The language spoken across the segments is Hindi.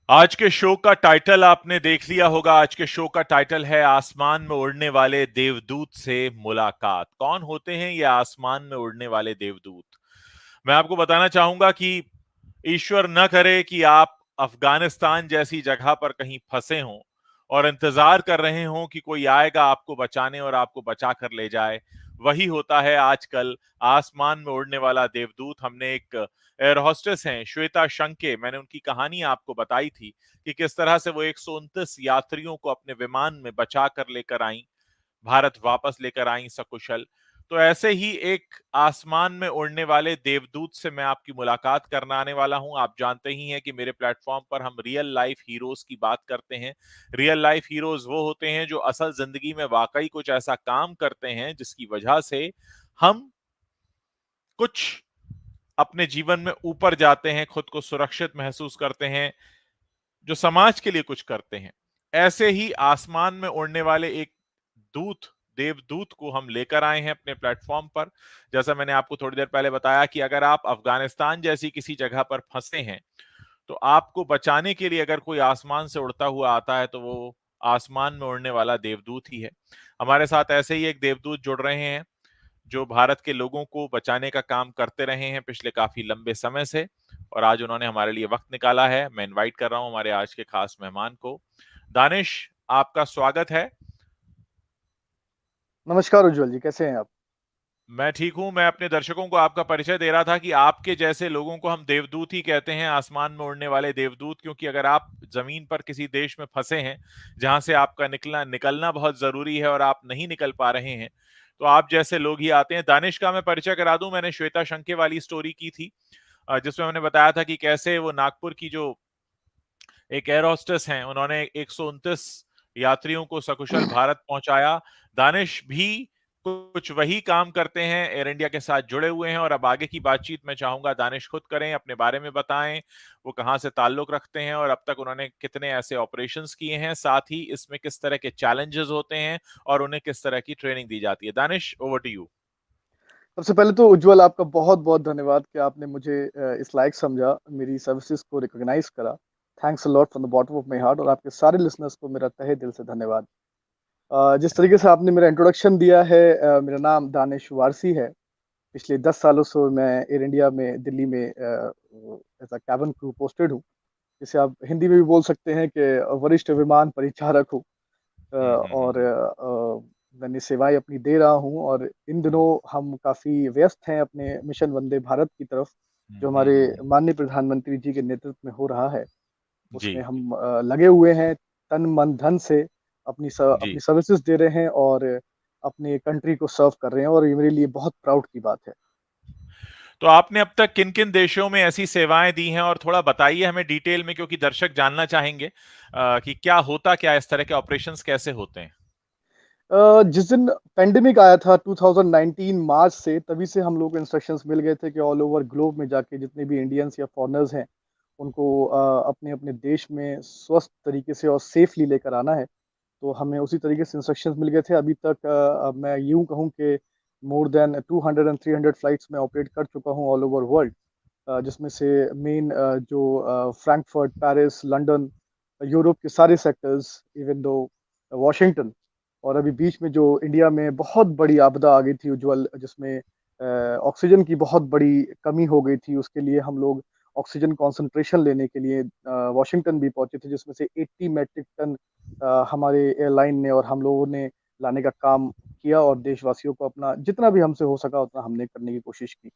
आज के शो का टाइटल आपने देख लिया होगा। आज के शो का टाइटल है आसमान में उड़ने वाले देवदूत से मुलाकात। कौन होते हैं ये आसमान में उड़ने वाले देवदूत? मैं आपको बताना चाहूंगा कि ईश्वर न करे कि आप अफगानिस्तान जैसी जगह पर कहीं फंसे हों और इंतजार कर रहे हों कि कोई आएगा आपको बचाने और आपको बचा कर ले जाए। वही होता है आजकल आसमान में उड़ने वाला देवदूत। हमने एक एयर होस्टेस हैं श्वेता शंके, मैंने उनकी कहानी आपको बताई थी कि किस तरह से वो 129 यात्रियों को अपने विमान में बचा कर लेकर आई, भारत वापस लेकर आई सकुशल। तो ऐसे ही एक आसमान में उड़ने वाले देवदूत से मैं आपकी मुलाकात करना आने वाला हूं। आप जानते ही हैं कि मेरे प्लेटफॉर्म पर हम रियल लाइफ हीरोज की बात करते हैं। रियल लाइफ हीरोज वो होते हैं जो असल जिंदगी में वाकई कुछ ऐसा काम करते हैं जिसकी वजह से हम कुछ अपने जीवन में ऊपर जाते हैं, खुद को सुरक्षित महसूस करते हैं, जो समाज के लिए कुछ करते हैं। ऐसे ही आसमान में उड़ने वाले एक दूत, देवदूत को हम लेकर आए हैं अपने प्लेटफॉर्म पर। जैसा मैंने आपको थोड़ी देर पहले बताया कि अगर आप अफगानिस्तान जैसी किसी जगह पर फंसे हैं, तो आपको बचाने के लिए अगर कोई आसमान से उड़ता हुआ आता है, तो वो आसमान में उड़ने वाला देवदूत ही है। हमारे साथ ऐसे ही एक देवदूत जुड़ रहे हैं, जो भारत के लोगों को बचाने का काम करते रहे हैं पिछले काफी लंबे समय से, और आज उन्होंने हमारे लिए वक्त निकाला है। मैं इनवाइट कर रहा हूं हमारे आज के खास मेहमान को। दानिश, आपका स्वागत है। नमस्कार उज्जवल जी, कैसे हैं आप? मैं ठीक हूं। मैं अपने दर्शकों को आपका परिचय दे रहा था कि आपके जैसे लोगों को हम देवदूत ही कहते हैं, आसमान में उड़ने वाले देवदूत, क्योंकि अगर आप जमीन पर किसी देश में फंसे हैं जहां से आपका निकलना बहुत जरूरी है और आप नहीं निकल पा रहे हैं, तो आप जैसे लोग ही आते हैं। दानिश का मैं परिचय करा दूं, मैंने श्वेता शंके वाली स्टोरी की थी, जिसमें मैंने बताया था कि कैसे वो नागपुर की जो एक एयर होस्टेस हैं, उन्होंने 129 यात्रियों को सकुशल भारत पहुंचाया। दानिश भी कुछ वही काम करते हैं, एयर इंडिया के साथ जुड़े हुए हैं। और अब आगे की बातचीत मैं चाहूंगा दानिश खुद करें, अपने बारे में बताएं, वो कहां से ताल्लुक रखते हैं और अब तक उन्होंने कितने ऐसे ऑपरेशंस किए हैं, साथ ही इसमें किस तरह के चैलेंजेस होते हैं और उन्हें किस तरह की ट्रेनिंग दी जाती है। Danish, over to you. सबसे पहले तो उज्जवल, आपका बहुत बहुत धन्यवाद कि आपने मुझे इस लायक समझा, मेरी सर्विसेज को रिकॉग्नाइज करा। Thanks a lot from the bottom of my heart. और आपके सारे लिसनर्स को मेरा तहे दिल से धन्यवाद। जिस तरीके से आपने मेरा इंट्रोडक्शन दिया है, मेरा नाम दानिश वारसी है। पिछले 10 सालों से मैं एयर इंडिया में दिल्ली में as a cabin crew posted हूँ, जिसे आप हिंदी में भी बोल सकते हैं कि वरिष्ठ विमान परिचारक हूँ। और हम्म। मैंने सेवाएं अपनी दे रहा हूँ। और इन दिनों हम काफ़ी व्यस्त हैं अपने मिशन वंदे भारत की तरफ, जो हमारे हम्म। माननीय प्रधानमंत्री जी के नेतृत्व में हो रहा है। जी। उसमें हम लगे हुए हैं, तन मन धन से जी। अपनी सर्विसेज दे रहे हैं और अपने कंट्री को सर्व कर रहे हैं, और ये मेरे लिए बहुत प्राउड की बात है। तो आपने अब तक किन किन देशों में ऐसी सेवाएं दी हैं, और थोड़ा बताइए हमें डिटेल में, क्योंकि दर्शक जानना चाहेंगे कि क्या होता, क्या इस तरह के ऑपरेशंस कैसे होते हैं। जिस दिन पेंडेमिक आया था 2019 मार्च से, तभी से हम लोग को इंस्ट्रक्शंस मिल गए थे कि ऑल ओवर ग्लोब में जाके जितने भी इंडियंस या फॉरेनर्स हैं, उनको अपने अपने देश में स्वस्थ तरीके से और सेफली लेकर आना है। तो हमें उसी तरीके से इंस्ट्रक्शंस मिल गए थे। अभी तक मैं यूं कहूं कि मोर देन 200 एंड 300 फ्लाइट्स में ऑपरेट कर चुका हूं ऑल ओवर वर्ल्ड, जिसमें से मेन जो फ्रैंकफर्ट, पेरिस, लंदन, यूरोप के सारे सेक्टर्स, इवन दो वॉशिंगटन। और अभी बीच में जो इंडिया में बहुत बड़ी आपदा आ गई थी उज्जवल, जिसमें ऑक्सीजन की बहुत बड़ी कमी हो गई थी, उसके लिए हम लोग ऑक्सीजन कॉन्सेंट्रेशन लेने के लिए वॉशिंगटन भी पहुंचे थे, जिसमें से 80 मैट्रिक टन हमारे एयरलाइन ने और हम लोगों ने लाने का काम किया। और देशवासियों को अपना जितना भी हमसे हो सका उतना हमने करने की कोशिश की।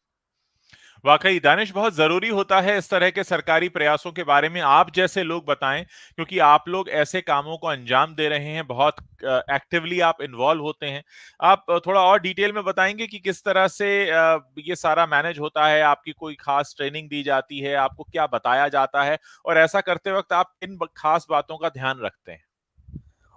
वाकई दानिश, बहुत जरूरी होता है इस तरह के सरकारी प्रयासों के बारे में आप जैसे लोग बताएं, क्योंकि आप लोग ऐसे कामों को अंजाम दे रहे हैं, बहुत एक्टिवली आप इन्वॉल्व होते हैं। आप थोड़ा और डिटेल में बताएंगे कि किस तरह से ये सारा मैनेज होता है, आपकी कोई खास ट्रेनिंग दी जाती है, आपको क्या बताया जाता है, और ऐसा करते वक्त आप किन खास बातों का ध्यान रखते हैं।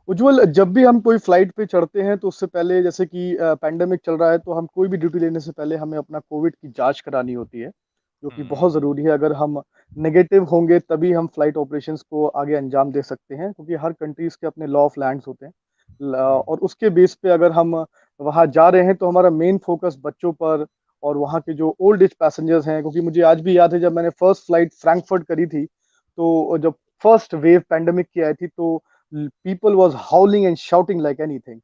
उज्जवल, जब भी हम कोई फ्लाइट पे चढ़ते हैं तो उससे पहले, जैसे कि पैंडेमिक चल रहा है, तो हम कोई भी ड्यूटी लेने से पहले हमें अपना कोविड की जांच करानी होती है, जो कि बहुत हम्म। ज़रूरी है। अगर हम नेगेटिव होंगे तभी हम फ्लाइट ऑपरेशंस को आगे अंजाम दे सकते हैं, क्योंकि हर कंट्रीज के अपने लॉ ऑफ लैंड्स होते हैं। हम्म। और उसके बेस पे अगर हम वहाँ जा रहे हैं तो हमारा मेन फोकस बच्चों पर और वहाँ के जो ओल्ड एज पैसेंजर्स हैं, क्योंकि मुझे आज भी याद है जब मैंने फर्स्ट फ्लाइट फ्रैंकफर्ट करी थी, तो जब फर्स्ट वेव पैंडेमिक की आई थी, तो people was हाउलिंग and shouting like anything.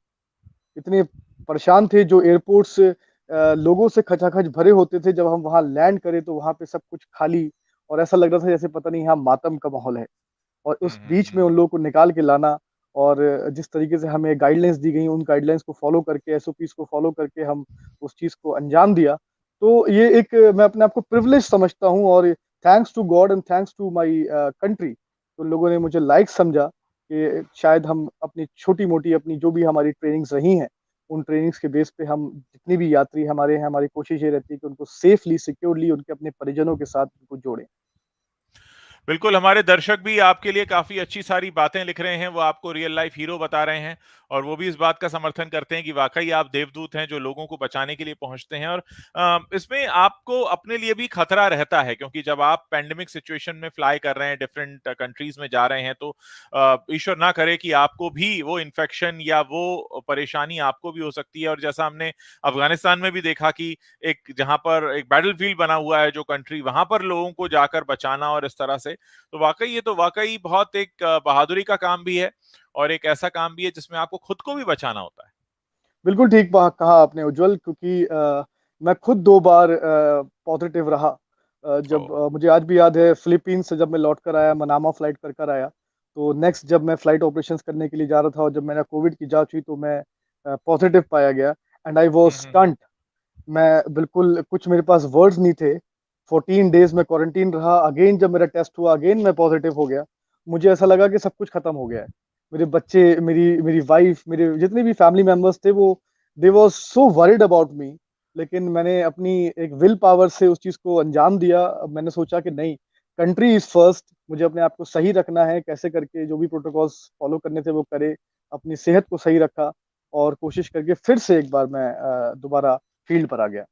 इतने परेशान थे, जो एयरपोर्ट्स लोगों से खचाखच भरे होते थे। जब हम वहां लैंड करे तो वहां पे सब कुछ खाली, और ऐसा लग रहा था जैसे पता नहीं यहाँ मातम का माहौल है। और उस बीच में उन लोगों को निकाल के लाना, और जिस तरीके से हमें गाइडलाइंस दी गई, उन गाइडलाइंस को फॉलो करके, एसओपीस को फॉलो करके हम उस चीज को अंजाम दिया। तो ये एक, मैं अपने आप को प्रिविलेज समझता हूँ, और thanks to God and thanks to my country, उन लोगों ने मुझे लायक समझा कि शायद हम अपनी छोटी मोटी, अपनी जो भी हमारी ट्रेनिंग्स रही हैं, उन ट्रेनिंग्स के बेस पे हम जितने भी यात्री हमारे हैं, हमारी कोशिश ये रहती है कि उनको सेफली, सिक्योरली उनके अपने परिजनों के साथ उनको जोड़ें। बिल्कुल, हमारे दर्शक भी आपके लिए काफ़ी अच्छी सारी बातें लिख रहे हैं, वो आपको रियल लाइफ हीरो बता रहे हैं और वो भी इस बात का समर्थन करते हैं कि वाक़ई आप देवदूत हैं जो लोगों को बचाने के लिए पहुँचते हैं और इसमें आपको अपने लिए भी खतरा रहता है क्योंकि जब आप पैंडेमिक सिचुएशन में फ्लाई कर रहे हैं, डिफरेंट कंट्रीज़ में जा रहे हैं तो ईश्वर ना करे कि आपको भी वो इन्फेक्शन या वो परेशानी आपको भी हो सकती है और जैसा हमने अफ़गानिस्तान में भी देखा कि एक जहाँ पर एक बैटलफ़ील्ड बना हुआ है जो कंट्री, वहाँ पर लोगों को जाकर बचाना और इस तरह से तो वाक़ई ये तो वाक़ई बहुत एक बहादुरी का काम भी है और एक ऐसा काम भी है जिसमें आपको खुद को भी बचाना होता है। बिल्कुल ठीक कहा आपने उज्जवल, क्योंकि मैं खुद 2 बार पॉजिटिव रहा। जब ओह! मुझे आज भी याद है, फिलीपींस से जब मैं लौट कर आया, मनामा फ्लाइट कर आया, तो नेक्स्ट जब मैं फ्लाइट ऑपरेशंस करने के लिए जा रहा था और जब मेरा कोविड की जाँच हुई, तो मैं पॉजिटिव पाया गया, and I was hmm, hmm, hmm. Stunned. मैं बिल्कुल, कुछ मेरे पास वर्ड्स नहीं थे। 14 डेज़ मैं क्वारंटीन रहा, अगेन जब मेरा टेस्ट हुआ, अगेन मैं पॉज़िटिव हो गया। मुझे ऐसा लगा कि सब कुछ खत्म हो गया है। मेरे बच्चे, मेरी मेरी वाइफ़, मेरे जितने भी फैमिली मेंबर्स थे, वो they was so worried about me. लेकिन मैंने अपनी एक विल पावर से उस चीज़ को अंजाम दिया। अब मैंने सोचा कि नहीं, कंट्री इज़ फर्स्ट, मुझे अपने आप को सही रखना है, कैसे करके जो भी प्रोटोकॉल्स फ़ॉलो करने थे वो करे, अपनी सेहत को सही रखा, और कोशिश करके फिर से एक बार मैं दोबारा फील्ड पर आ गया।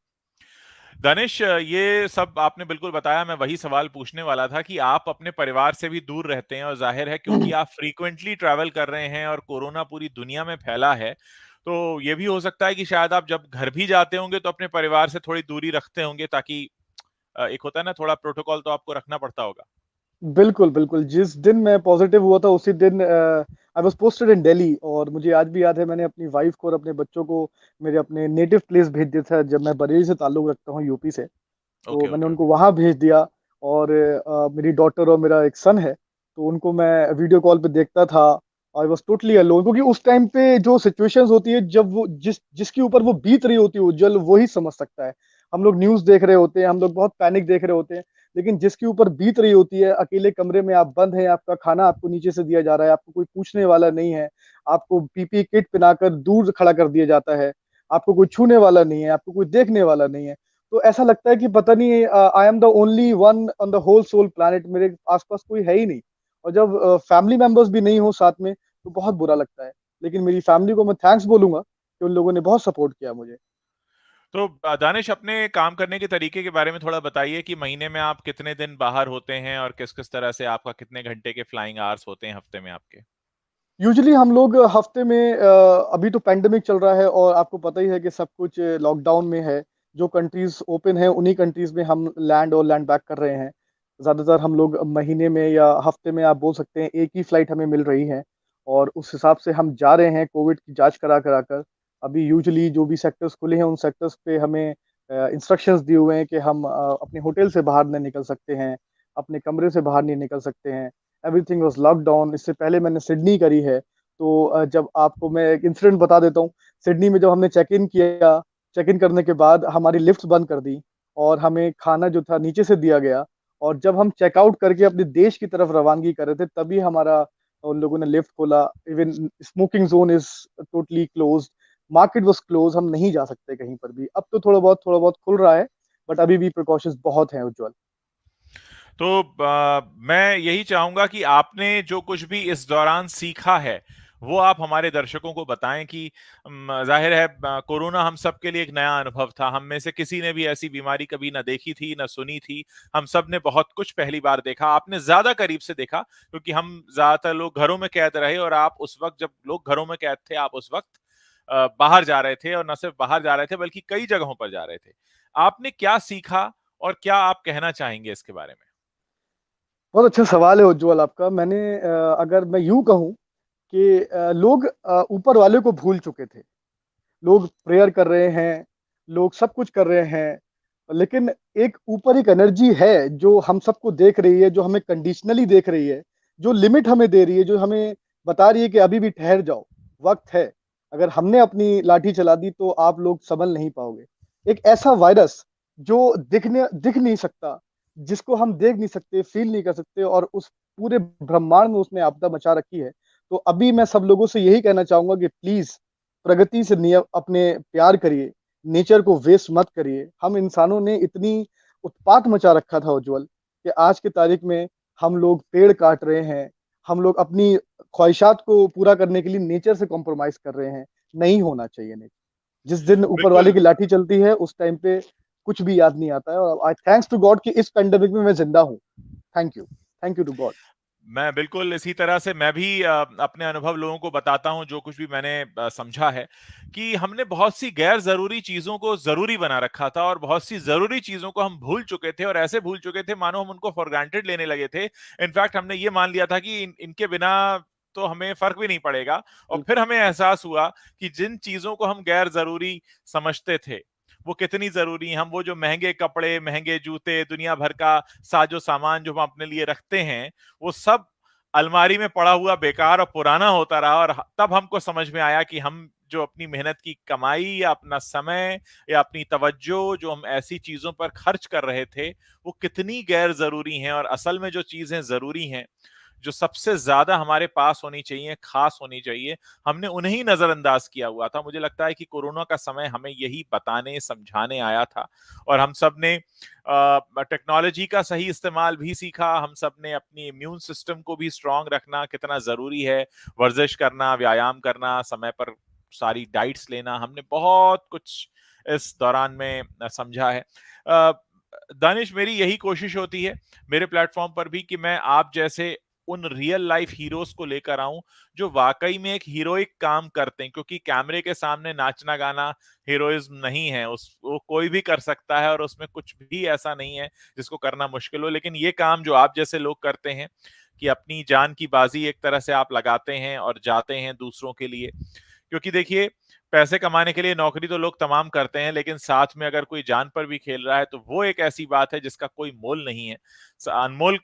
दानिश ये सब आपने बिल्कुल बताया, मैं वही सवाल पूछने वाला था कि आप अपने परिवार से भी दूर रहते हैं और ज़ाहिर है क्योंकि आप फ्रीक्वेंटली ट्रैवल कर रहे हैं और कोरोना पूरी दुनिया में फैला है, तो ये भी हो सकता है कि शायद आप जब घर भी जाते होंगे तो अपने परिवार से थोड़ी दूरी रखते होंगे ताकि एक होता है ना थोड़ा प्रोटोकॉल तो आपको रखना पड़ता होगा। बिल्कुल, बिल्कुल। जिस दिन मैं पॉज़िटिव हुआ था, उसी दिन I was posted in Delhi, और मुझे आज भी याद है, मैंने अपनी वाइफ़ को और अपने बच्चों को मेरे अपने नेटिव प्लेस भेज दिया था। जब मैं बरेली से ताल्लुक़ रखता हूँ, यूपी से। तो ओके, मैंने ओके, उनको ओके। वहाँ भेज दिया, और मेरी डॉटर और मेरा एक सन है, तो उनको मैं वीडियो कॉल पे देखता था। आई वाज़ टोटली अलोन, क्योंकि उस टाइम पे जो सिचुएशंस होती है, जब वो जिसके ऊपर वो बीत रही होती है उज्जवल, वो ही समझ सकता है। हम लोग न्यूज़ देख रहे होते हैं, हम लोग बहुत पैनिक देख रहे होते हैं, लेकिन जिसके ऊपर बीत रही होती है, अकेले कमरे में आप बंद हैं, आपका खाना आपको नीचे से दिया जा रहा है, आपको कोई पूछने वाला नहीं है, आपको पीपीई किट पहनाकर दूर खड़ा कर दिया जाता है, आपको कोई छूने वाला नहीं है, आपको कोई देखने वाला नहीं है। तो ऐसा लगता है कि पता नहीं, I am the only one on the whole sole planet, मेरे आस-पास कोई है ही नहीं। और जब फैमिली मेंबर्स भी नहीं हो साथ में, तो बहुत बुरा लगता है। लेकिन मेरी फैमिली को मैं थैंक्स बोलूँगा कि उन लोगों ने बहुत सपोर्ट किया मुझे। तो दानिश अपने काम करने के तरीके के बारे में थोड़ा बताइए कि महीने में आप कितने दिन बाहर होते हैं और किस-किस तरह से आपका कितने घंटे के फ्लाइंग आवर्स होते हैं हफ्ते में आपके? यूजुअली हम लोग हफ्ते में, अभी तो पैंडेमिक चल रहा है और आपको पता ही है कि सब कुछ लॉकडाउन में है। जो कंट्रीज़ ओपन है, उन्हीं कंट्रीज़ में हम लैंड और लैंड बैक कर रहे हैं। ज़्यादातर हम लोग महीने में या हफ्ते में, आप बोल सकते हैं, एक ही फ्लाइट हमें मिल रही है, और उस हिसाब से हम जा रहे हैं कोविड की जाँच करा कर। अभी यूजुअली जो भी सेक्टर्स खुले हैं, उन सेक्टर्स पे हमें इंस्ट्रक्शंस दिए हुए हैं कि हम अपने होटल से बाहर नहीं निकल सकते हैं, अपने कमरे से बाहर नहीं निकल सकते हैं। Everything was lockdown. इससे पहले मैंने सिडनी करी है। तो जब आपको मैं एक इंसिडेंट बता देता हूँ। सिडनी में जब हमने चेक इन किया, चेक इन करने के बाद हमारी लिफ्ट्स बंद कर दी, और हमें खाना जो था नीचे से दिया गया, और जब हम चेकआउट करके अपने देश की तरफ रवानगी कर रहे थे, तभी हमारा उन लोगों ने लिफ्ट खोला। Even smoking zone is totally closed, market was close, हम नहीं जा सकते कहीं पर भी। अब तो थोड़ा बहुत खुल रहा है, बट अभी भी प्रिकॉशंस बहुत हैं उज्ज्वल। तो मैं यही चाहूँगा कि आपने जो कुछ भी इस दौरान सीखा है, वो आप हमारे दर्शकों को बताएँ कि ज़ाहिर है कोरोना हम सबके लिए एक नया अनुभव था। हम में से किसी ने भी ऐसी बीमारी कभी ना देखी थी, ना सुनी थी। हम सब ने बहुत कुछ पहली बार देखा। आपने ज़्यादा करीब से देखा क्योंकि हम ज़्यादातर लोग घरों में कैद रहे और आप उस वक़्त जब लोग घरों में कैद थे, आप उस वक़्त बाहर जा रहे थे और ना सिर्फ़ बाहर जा रहे थे बल्कि कई जगहों पर जा रहे थे। आपने क्या सीखा और क्या आप कहना चाहेंगे इसके बारे में? बहुत अच्छा सवाल है उज्जवल आपका। मैंने अगर मैं यूं कहूं कि लोग ऊपर वाले को भूल चुके थे। लोग प्रेयर कर रहे हैं, लोग सब कुछ कर रहे हैं, लेकिन एक ऊपर एक एनर्जी है जो हम सबको देख रही है, जो हमें कंडीशनली देख रही है, जो लिमिट हमें दे रही है, जो हमें बता रही है कि अभी भी ठहर जाओ, वक्त है। अगर हमने अपनी लाठी चला दी तो आप लोग संभल नहीं पाओगे। एक ऐसा वायरस जो दिख नहीं सकता, जिसको हम देख नहीं सकते, फील नहीं कर सकते, और उस पूरे ब्रह्मांड में उसने आपदा मचा रखी है। तो अभी मैं सब लोगों से यही कहना चाहूंगा कि प्लीज प्रगति से नियम अपने प्यार करिए, नेचर को वेस्ट मत करिए। हम इंसानों ने इतनी उत्पात मचा रखा था उज्जवल, कि आज की तारीख में हम लोग पेड़ काट रहे हैं, हम लोग अपनी ख्वाहिशात को पूरा करने के लिए नेचर से कॉम्प्रोमाइज कर रहे हैं। नहीं होना चाहिए नेचर। जिस दिन ऊपर वाले बिल्कुल। की लाठी चलती है उस टाइम पे कुछ भी याद नहीं आता है। और आई थैंक्स टू गॉड कि इस पेंडेमिक में मैं जिंदा हूँ। Thank you to God. मैं बिल्कुल इसी तरह से मैं भी अपने अनुभव लोगों को बताता हूं, जो कुछ भी मैंने समझा है कि हमने बहुत सी गैर जरूरी चीजों को जरूरी बना रखा था और बहुत सी जरूरी चीजों को हम भूल चुके थे, और ऐसे भूल चुके थे मानो हम उनको फॉर ग्रांटेड लेने लगे थे। इनफैक्ट हमने ये मान लिया था कि इनके बिना तो हमें फर्क भी नहीं पड़ेगा, और फिर हमें एहसास हुआ कि जिन चीजों को हम गैर जरूरी समझते थे वो कितनी जरूरी हैं। हम वो जो महंगे कपड़े, महंगे जूते, दुनिया भर का साजो सामान जो हम अपने लिए रखते हैं, वो सब अलमारी में पड़ा हुआ बेकार और पुराना होता रहा, और तब हमको समझ में आया कि हम जो अपनी मेहनत की कमाई या अपना समय या अपनी तवज्जो जो हम ऐसी चीजों पर खर्च कर रहे थे, वो कितनी गैर जरूरी हैं। और असल में जो चीजें जरूरी हैं, जो सबसे ज्यादा हमारे पास होनी चाहिए, खास होनी चाहिए, हमने उन्हें ही नजरअंदाज किया हुआ था। मुझे लगता है कि कोरोना का समय हमें यही बताने समझाने आया था, और हम सब ने टेक्नोलॉजी का सही इस्तेमाल भी सीखा। हम सब ने अपनी इम्यून सिस्टम को भी स्ट्रांग रखना कितना जरूरी है, वर्जिश करना, व्यायाम करना, समय पर सारी डाइट्स लेना, हमने बहुत कुछ इस दौरान में समझा है। दानिश, मेरी यही कोशिश होती है मेरे प्लेटफॉर्म पर भी कि मैं आप जैसे उन रियल लाइफ हीरोज को लेकर आऊं जो वाकई में एक हीरोइक काम करते हैं, क्योंकि कैमरे के सामने नाचना गाना हीरोइज्म नहीं है। उस वो कोई भी कर सकता है और उसमें कुछ भी ऐसा नहीं है जिसको करना मुश्किल हो। लेकिन ये काम जो आप जैसे लोग करते हैं कि अपनी जान की बाजी एक तरह से आप लगाते हैं और जाते हैं दूसरों के लिए, क्योंकि देखिए, पैसे कमाने के लिए नौकरी तो लोग तमाम करते हैं, लेकिन साथ में अगर कोई जान पर भी खेल रहा है तो वो एक ऐसी बात है जिसका कोई मोल नहीं है। अनमोल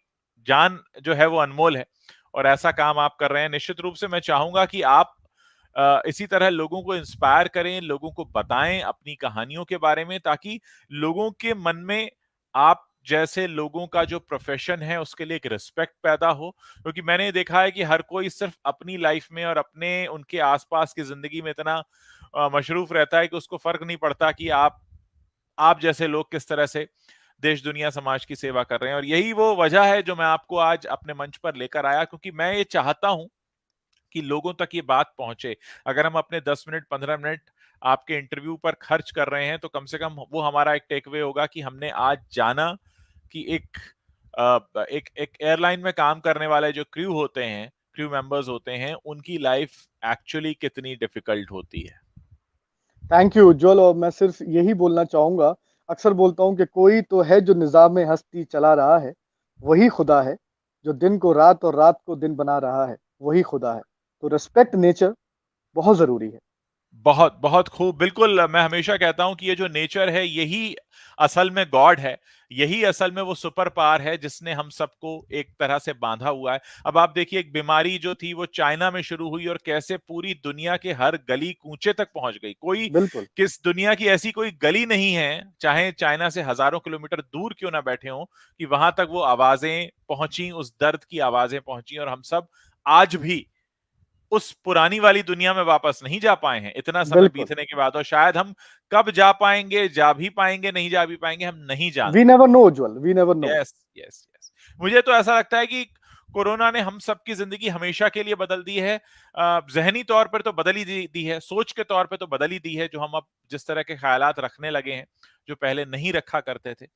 जान जो है वो अनमोल है, और ऐसा काम आप कर रहे हैं। निश्चित रूप से मैं चाहूंगा कि आप इसी तरह लोगों को इंस्पायर करें, लोगों को बताएं अपनी कहानियों के बारे में, ताकि लोगों के मन में आप जैसे लोगों का जो प्रोफेशन है उसके लिए एक रिस्पेक्ट पैदा हो। क्योंकि मैंने देखा है कि हर कोई सिर्फ अपनी लाइफ में और अपने उनके आसपास की जिंदगी में इतना मशरूफ रहता है कि उसको फर्क नहीं पड़ता कि आप जैसे लोग किस तरह से देश दुनिया समाज की सेवा कर रहे हैं। और यही वो वजह है जो मैं आपको आज अपने मंच पर लेकर आया, क्योंकि मैं ये चाहता हूं कि लोगों तक ये बात पहुंचे। अगर हम अपने 10 मिनट 15 मिनट आपके इंटरव्यू पर खर्च कर रहे हैं, तो कम से कम वो हमारा एक टेक अवे होगा कि हमने आज जाना कि एक एयरलाइन में काम करने वाले जो क्रू होते हैं, क्रू मेंबर्स होते हैं, उनकी लाइफ एक्चुअली कितनी डिफिकल्ट होती है। थैंक यू उज्जवल। और मैं सिर्फ यही बोलना चाहूंगा, अक्सर बोलता हूँ कि कोई तो है जो निजाम में हस्ती चला रहा है, वही खुदा है। जो दिन को रात और रात को दिन बना रहा है, वही खुदा है। तो रिस्पेक्ट नेचर बहुत जरूरी है। बहुत बहुत खूब। बिल्कुल, मैं हमेशा कहता हूं कि ये जो नेचर है यही असल में गॉड है, यही असल में वो सुपर पावर है जिसने हम सबको एक तरह से बांधा हुआ है। अब आप देखिए, एक बीमारी जो थी वो चाइना में शुरू हुई और कैसे पूरी दुनिया के हर गली कूचे तक पहुंच गई। कोई बिल्कुल। किस दुनिया की ऐसी कोई गली नहीं है, चाहे चाइना से हजारों किलोमीटर दूर क्यों ना बैठे हों, कि वहां तक वो आवाजें पहुंची, उस दर्द की आवाजें पहुंची, और हम सब आज भी उस पुरानी वाली दुनिया में वापस नहीं जा पाए हैं इतना समय बिल्कुल। बीतने के बाद। और शायद हम कब जा पाएंगे, जा भी पाएंगे, नहीं जा भी पाएंगे, हम नहीं वी जानते। Never know Ujjwal, we never know. Yes, yes, yes. मुझे तो ऐसा लगता है कि कोरोना ने हम सबकी जिंदगी हमेशा के लिए बदल दी है। जहनी तौर पर तो बदल ही दी है, सोच के तौर पे तो बदल ही दी है, जो हम अब जिस तरह के ख्यालात रखने लगे हैं जो पहले नहीं रखा करते थे।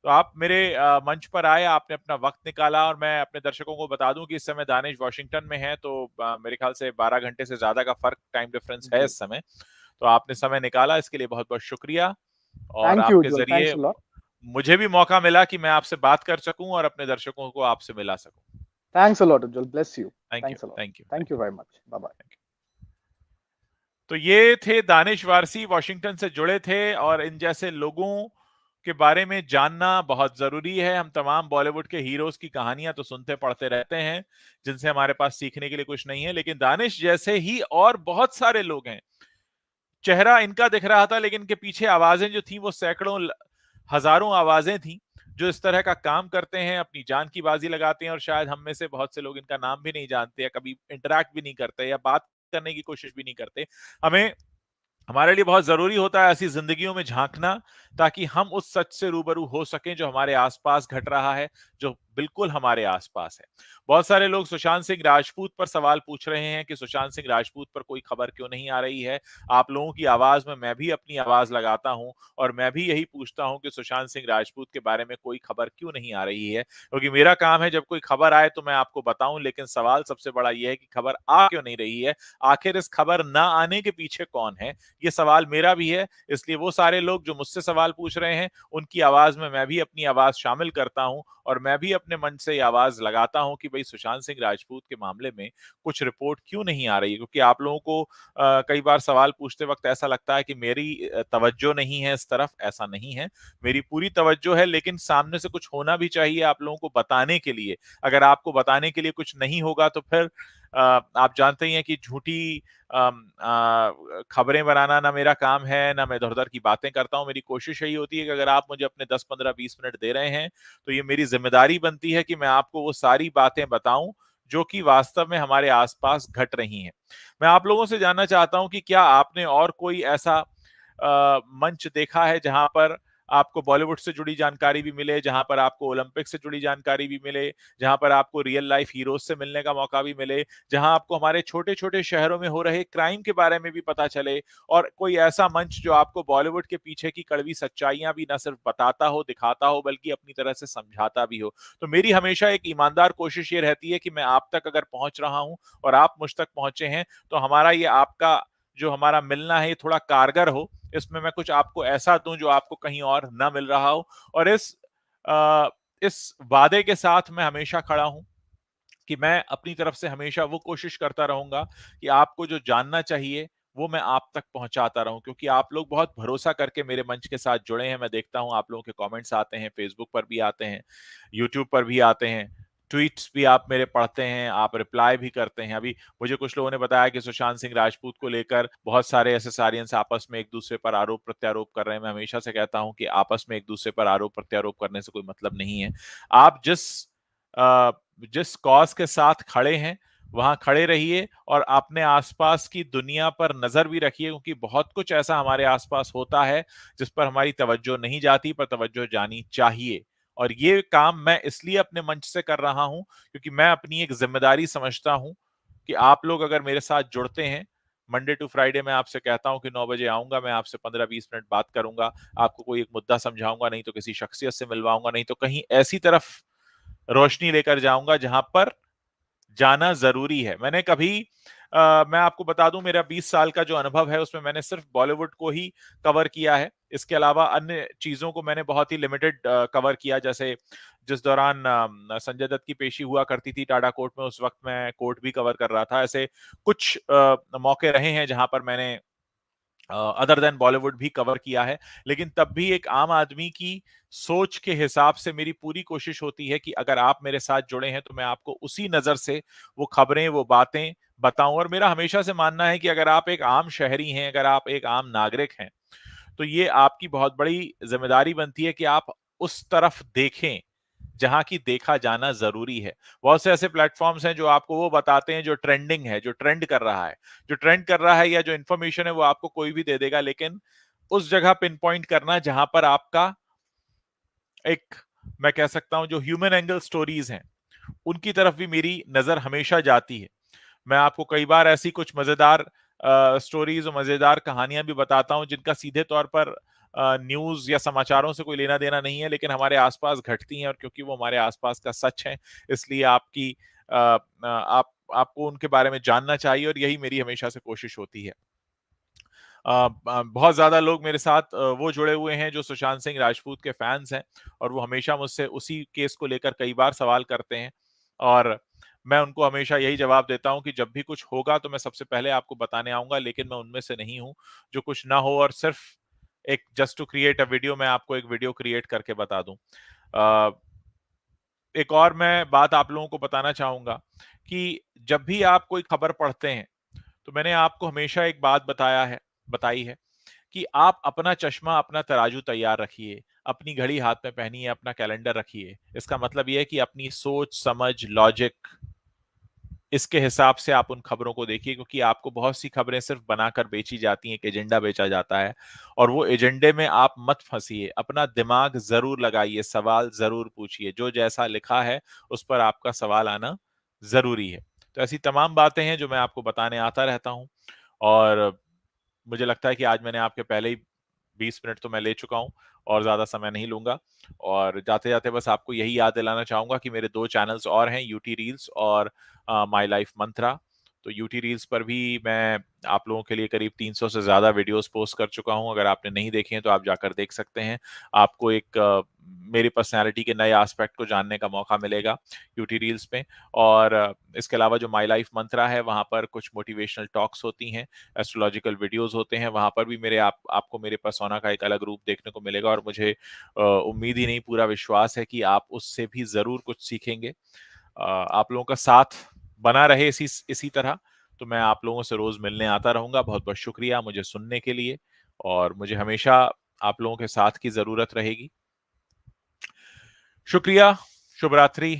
तो आप मेरे मंच पर आए, आपने अपना वक्त निकाला, और मैं अपने दर्शकों को बता दूं कि इस समय दानिश वॉशिंगटन में है, तो मेरे ख्याल से 12 घंटे से ज्यादा का फर्क, टाइम डिफरेंस है जी। इस समय। तो आपने समय निकाला, इसके लिए बहुत बहुत शुक्रिया। और थैंक यू आपके उज्जवल, जरिए थैंक्स अ लॉट। मुझे भी मौका मिला कि मैं आपसे बात कर सकूं और अपने दर्शकों को आपसे मिला सकूं। Thanks a lot Ujjwal, bless you. Thank you, thanks a lot. Thank you, thank thank you you, very much. Bye bye. Thank you. तो ये थे दानिश वारसी, वॉशिंगटन से जुड़े थे, और इन जैसे लोगों के बारे में जानना बहुत जरूरी है। हम तमाम बॉलीवुड के हीरोज की कहानियां तो सुनते पढ़ते रहते हैं, जिनसे हमारे पास सीखने के लिए कुछ नहीं है, लेकिन दानिश जैसे ही और बहुत सारे लोग हैं। चेहरा इनका दिख रहा था, लेकिन इनके पीछे आवाजें जो थी वो सैकड़ों हजारों आवाजें थी, जो इस तरह का काम करते हैं, अपनी जान की बाजी लगाते हैं, और शायद हम में से बहुत से लोग इनका नाम भी नहीं जानते, या कभी इंटरेक्ट भी नहीं करते, या बात करने की कोशिश भी नहीं करते। हमें हमारे लिए बहुत जरूरी होता है ऐसी जिंदगियों में झांकना, ताकि हम उस सच से रूबरू हो सकें जो हमारे आसपास घट रहा है, जो बिल्कुल हमारे आसपास है। बहुत सारे लोग सुशांत सिंह राजपूत पर सवाल पूछ रहे हैं कि सुशांत सिंह राजपूत पर कोई खबर क्यों नहीं आ रही है। आप लोगों की आवाज में मैं भी अपनी आवाज लगाता हूं, और मैं भी यही पूछता हूं कि सुशांत सिंह राजपूत के बारे में कोई खबर क्यों नहीं आ रही है, क्योंकि मेरा काम है जब कोई खबर आए तो मैं आपको बताऊं, लेकिन सवाल सबसे बड़ा यह है कि खबर आ क्यों नहीं रही है। आखिर इस खबर ना आने के पीछे कौन है, ये सवाल मेरा भी है। इसलिए वो सारे लोग जो मुझसे सवाल पूछ रहे हैं, उनकी आवाज में मैं भी अपनी आवाज शामिल करता हूं, और मैं भी अपने मन से आवाज लगाता हूं कि भाई सुशांत सिंह राजपूत के मामले में कुछ रिपोर्ट क्यों नहीं आ रही है। क्योंकि आप लोगों को कई बार सवाल पूछते वक्त ऐसा लगता है कि मेरी तवज्जो नहीं है इस तरफ। ऐसा नहीं है, मेरी पूरी तवज्जो है, लेकिन सामने से कुछ होना भी चाहिए आप लोगों को बताने के लिए। अगर आपको बताने के लिए कुछ नहीं होगा तो फिर आप जानते ही हैं कि झूठी खबरें बनाना ना मेरा काम है, ना मैं इधर-उधर की बातें करता हूं। मेरी कोशिश यही होती है कि अगर आप मुझे अपने 10, 15, 20 मिनट दे रहे हैं, तो ये मेरी जिम्मेदारी बनती है कि मैं आपको वो सारी बातें बताऊं जो कि वास्तव में हमारे आसपास घट रही हैं। मैं आप लोगों से जानना चाहता हूं कि क्या आपने और कोई ऐसा मंच देखा है जहां पर आपको बॉलीवुड से जुड़ी जानकारी भी मिले, जहां पर आपको ओलंपिक से जुड़ी जानकारी भी मिले, जहां पर आपको रियल लाइफ हीरोज से मिलने का मौका भी मिले, जहां आपको हमारे छोटे-छोटे शहरों में हो रहे क्राइम के बारे में भी पता चले, और कोई ऐसा मंच जो आपको बॉलीवुड के पीछे की कड़वी सच्चाइयां भी न सिर्फ बताता हो, दिखाता हो, बल्कि अपनी तरह से समझाता भी हो। तो मेरी हमेशा एक ईमानदार कोशिश ये रहती है कि मैं आप तक अगर पहुंच रहा हूं और आप मुझ तक पहुंचे हैं, तो हमारा ये आपका जो हमारा मिलना है ये थोड़ा कारगर हो। इसमें मैं कुछ आपको ऐसा दूं जो आपको कहीं और ना मिल रहा हो, और अ, इस वादे के साथ मैं हमेशा खड़ा हूं कि मैं अपनी तरफ से हमेशा वो कोशिश करता रहूंगा कि आपको जो जानना चाहिए वो मैं आप तक पहुंचाता रहूं, क्योंकि आप लोग बहुत भरोसा करके मेरे मंच के साथ जुड़े हैं। मैं देखता हूं आप लोगों के कमेंट्स आते हैं, फेसबुक पर भी आते हैं, यूट्यूब पर भी आते हैं, ट्वीट्स भी आप मेरे पढ़ते हैं, आप रिप्लाई भी करते हैं। अभी मुझे कुछ लोगों ने बताया कि सुशांत सिंह राजपूत को लेकर बहुत सारे एसएसआरियंस आपस में एक दूसरे पर आरोप प्रत्यारोप कर रहे हैं। मैं हमेशा से कहता हूं कि आपस में एक दूसरे पर आरोप प्रत्यारोप करने से कोई मतलब नहीं है। आप अ, जिस कॉज के साथ खड़े हैं वहां खड़े रहिए, और अपने आसपास की दुनिया पर नजर भी रखिए, क्योंकि बहुत कुछ ऐसा हमारे आसपास होता है जिस पर हमारी तवज्जो नहीं जाती, पर तवज्जो जानी चाहिए। और ये काम मैं इसलिए अपने मंच से कर रहा हूं क्योंकि मैं अपनी एक जिम्मेदारी समझता हूं कि आप लोग अगर मेरे साथ जुड़ते हैं, मंडे टू फ्राइडे मैं आपसे कहता हूं कि 9 बजे आऊंगा, मैं आपसे 15-20 मिनट बात करूंगा, आपको कोई एक मुद्दा समझाऊंगा, नहीं तो किसी शख्सियत से मिलवाऊंगा, नहीं तो कहीं ऐसी तरफ रोशनी लेकर जाऊंगा जहां पर जाना जरूरी है। मैं आपको बता दूं, मेरा 20 साल का जो अनुभव है उसमें मैंने सिर्फ बॉलीवुड को ही कवर किया है। इसके अलावा अन्य चीजों को मैंने बहुत ही लिमिटेड कवर किया। जैसे जिस दौरान संजय दत्त की पेशी हुआ करती थी टाडा कोर्ट में, उस वक्त मैं कोर्ट भी कवर कर रहा था। ऐसे कुछ मौके रहे हैं जहां पर मैंने अदर देन बॉलीवुड भी कवर किया है। लेकिन तब भी एक आम आदमी की सोच के हिसाब से मेरी पूरी कोशिश होती है कि अगर आप मेरे साथ जुड़े हैं तो मैं आपको उसी नजर से वो खबरें, वो बातें बताऊं। और मेरा हमेशा से मानना है कि अगर आप एक आम शहरी हैं, अगर आप एक आम नागरिक हैं, तो ये आपकी बहुत बड़ी जिम्मेदारी बनती है कि आप उस तरफ देखें जहां की देखा जाना जरूरी है। बहुत से ऐसे प्लेटफॉर्म्स हैं जो आपको वो बताते हैं जो ट्रेंडिंग है, जो ट्रेंड कर रहा है, जो ट्रेंड कर रहा है, या जो इंफॉर्मेशन है वो आपको कोई भी दे देगा। लेकिन उस जगह पिन पॉइंट करना जहां पर आपका एक, मैं कह सकता हूं, जो ह्यूमन एंगल स्टोरीज हैं उनकी तरफ भी मेरी नजर हमेशा जाती है। मैं आपको कई बार ऐसी कुछ मजेदार स्टोरीज और मजेदार कहानियां भी बताता हूं जिनका सीधे तौर पर न्यूज या समाचारों से कोई लेना देना नहीं है, लेकिन हमारे आसपास घटती हैं, और क्योंकि वो हमारे आसपास का सच है, इसलिए आप आपको उनके बारे में जानना चाहिए, और यही मेरी हमेशा से कोशिश होती है। बहुत ज़्यादा लोग मेरे साथ वो जुड़े हुए हैं जो सुशांत सिंह राजपूत के फैन्स हैं और वो हमेशा मुझसे उसी केस को लेकर कई बार सवाल करते हैं और मैं उनको हमेशा यही जवाब देता हूँ कि जब भी कुछ होगा तो मैं सबसे पहले आपको बताने आऊँगा, लेकिन मैं उनमें से नहीं हूँ जो कुछ ना हो और सिर्फ एक just to create a video मैं आपको एक वीडियो क्रिएट करके बता दूँ। अ, एक और मैं बात आप लोगों को बताना चाहूँगा कि जब भी आप कोई खबर पढ़ते हैं, तो मैंने आपको हमेशा एक बात बताई है कि आप अपना चश्मा, अपना तराजू तैयार रखिए, अपनी घड़ी हाथ में पहनिए, अपना कैलेंडर रखिए। इसका मतलब ये है कि अपनी सोच, समझ, लॉजिक इसके हिसाब से आप उन खबरों को देखिए क्योंकि आपको बहुत सी खबरें सिर्फ बनाकर बेची जाती हैं, एक एजेंडा बेचा जाता है और वो एजेंडे में आप मत फंसिए। अपना दिमाग ज़रूर लगाइए, सवाल ज़रूर पूछिए। जो जैसा लिखा है, उस पर आपका सवाल आना ज़रूरी है। तो ऐसी तमाम बातें हैं जो मैं आपको बताने आता रहता हूँ और मुझे लगता है कि आज मैंने आपके पहले ही 20 मिनट तो मैं ले चुका हूँ और ज़्यादा समय नहीं लूँगा और जाते-जाते बस आपको यही याद दिलाना चाहूँगा कि मेरे 2 चैनल्स और हैं यूटी रील्स और माय लाइफ मंत्रा। तो यूटी रील्स पर भी मैं आप लोगों के लिए करीब 300 से ज़्यादा वीडियोज़ पोस्ट कर चुका हूँ। अगर आपने नहीं देखे हैं तो आप जाकर देख सकते हैं। आपको एक मेरी पर्सनैलिटी के नए एस्पेक्ट को जानने का मौका मिलेगा यूटी रील्स में और इसके अलावा जो माय लाइफ मंत्रा है वहाँ पर कुछ मोटिवेशनल टॉक्स होती हैं, एस्ट्रोलॉजिकल वीडियोज़ होते हैं, वहाँ पर भी मेरे आपको मेरे पर्सोना का एक अलग रूप देखने को मिलेगा और मुझे उम्मीद ही नहीं पूरा विश्वास है कि आप उससे भी ज़रूर कुछ सीखेंगे। आप लोगों का साथ बना रहे इसी तरह, तो मैं आप लोगों से रोज़ मिलने आता रहूँगा। बहुत-बहुत शुक्रिया मुझे सुनने के लिए और मुझे हमेशा आप लोगों के साथ की ज़रूरत रहेगी। शुक्रिया, शुभ रात्रि,